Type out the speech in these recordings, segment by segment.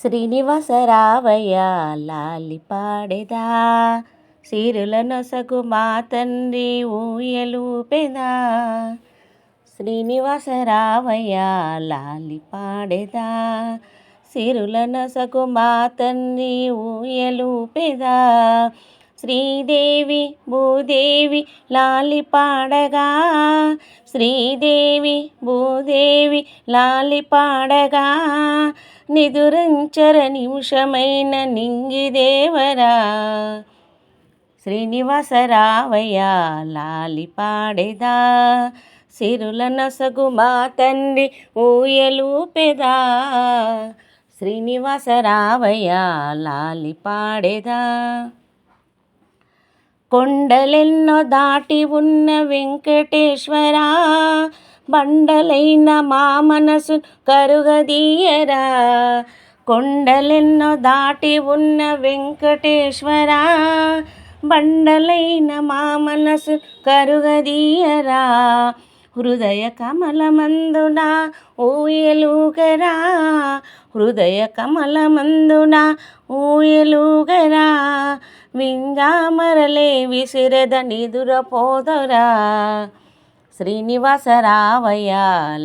శ్రీనివాస రావయ్య లాలి పాడెదా, సిరుల నొసగు మా తండ్రి ఊయలూపెదా. శ్రీనివాస రావయ్య లాలి పాడెదా, సిరుల నొసగు మా తండ్రి ఊయలూపెదా. శ్రీదేవి భూదేవి లాలి పాడగా, శ్రీదేవి భూదేవి లాలి పాడగా. నిదురించర నిమిషమైన నింగిదేవరా, శ్రీనివాస రావయ్య లాలి పాడెదా, సిరుల నొసగు మా తండ్రి ఊయలూపెదా. శ్రీనివాస రావయ్య లాలి పాడెదా. కొండలెన్నో దాటి ఉన్న వెంకటేశ్వరా, బండలైన మా మనసు కరుగదీయరా. కొండలెన్నో దాటి ఉన్న వెంకటేశ్వరా, బండలైన మా మనసు కరుగదీయరా. హృదయ కమలమందున ఊయలూగరా, హృదయ కమలమందున ఊయలూగరా. వింజామరలే విసిరద నిదురపోదరా, శ్రీనివాస రావయ్య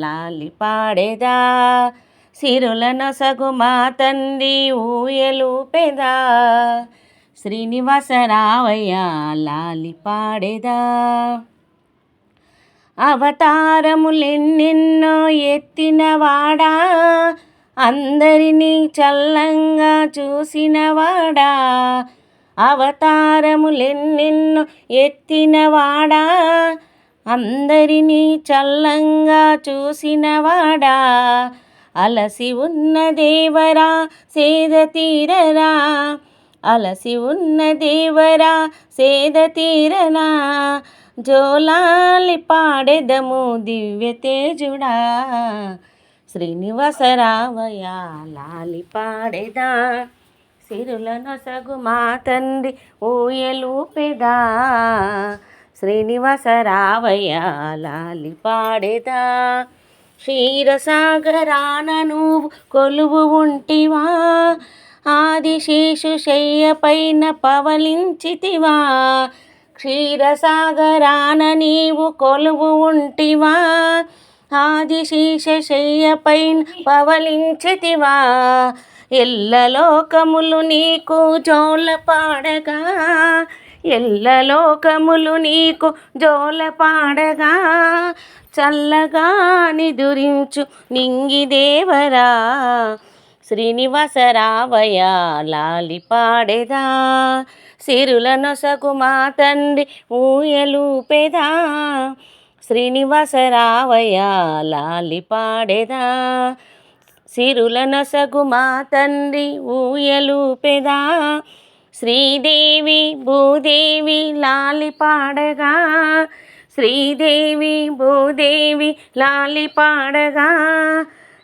లాలి పాడెదా, సిరుల నొసగు మా తండ్రి ఊయలూపెదా. శ్రీనివాస రావయ్య లాలి పాడెదా. అవతారములెన్నెన్నో ఎత్తినవాడా, అందరినీ చల్లంగా చూసినవాడా. అవతారములెన్నెన్నో ఎత్తినవాడా, అందరినీ చల్లంగా చూసినవాడా. అలసి ఉన్న దేవరా సేద తీరరా, అలసి ఉన్న దేవరా సేద తీరనా. జోలాలి పాడెదము దివ్య తేజుడా, శ్రీనివాస రావయ్య లాలి పాడెదా, సిరుల నొసగు మా తండ్రి ఊయలూపెదా. శ్రీనివాస రావయ్య లాలి పాడెదా. క్షీరసాగరాన నువ్వు కొలువు ఉంటివా, ఆదిశేషు శయ్యపైన పవలించితివా. క్షీరసాగరాన నీవు కొలువు ఉంటివా, ఆదిశేష శయ్యపైన పవలించితివా. ఎల్లలోకములు నీకు జోల పాడగా, ఎల్లలోకములు నీకు జోల పాడగా. చల్లగా నిదురించు నింగిదేవరా, శ్రీనివాస రావయ్య లాలి పాడెదా, సిరుల నొసగు మా తండ్రి ఊయలూపెదా. శ్రీనివాస రావయ్య లాలి పాడెదా, సిరుల నొసగు మా తండ్రి ఊయలూపెదా. శ్రీదేవి భూదేవి లాలి పాడగా, శ్రీదేవి భూదేవి లాలి పాడగా.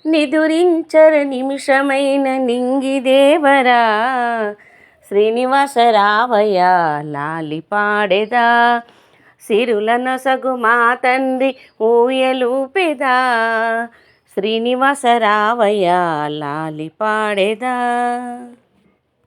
నిదురించర నిమిషమైన నింగిదేవరా, శ్రీనివాస రావయ్య లాలి పాడెదా, సిరుల నొసగు మా తండ్రి ఊయలూపెదా. శ్రీనివాస రావయ్య లాలి పాడెదా.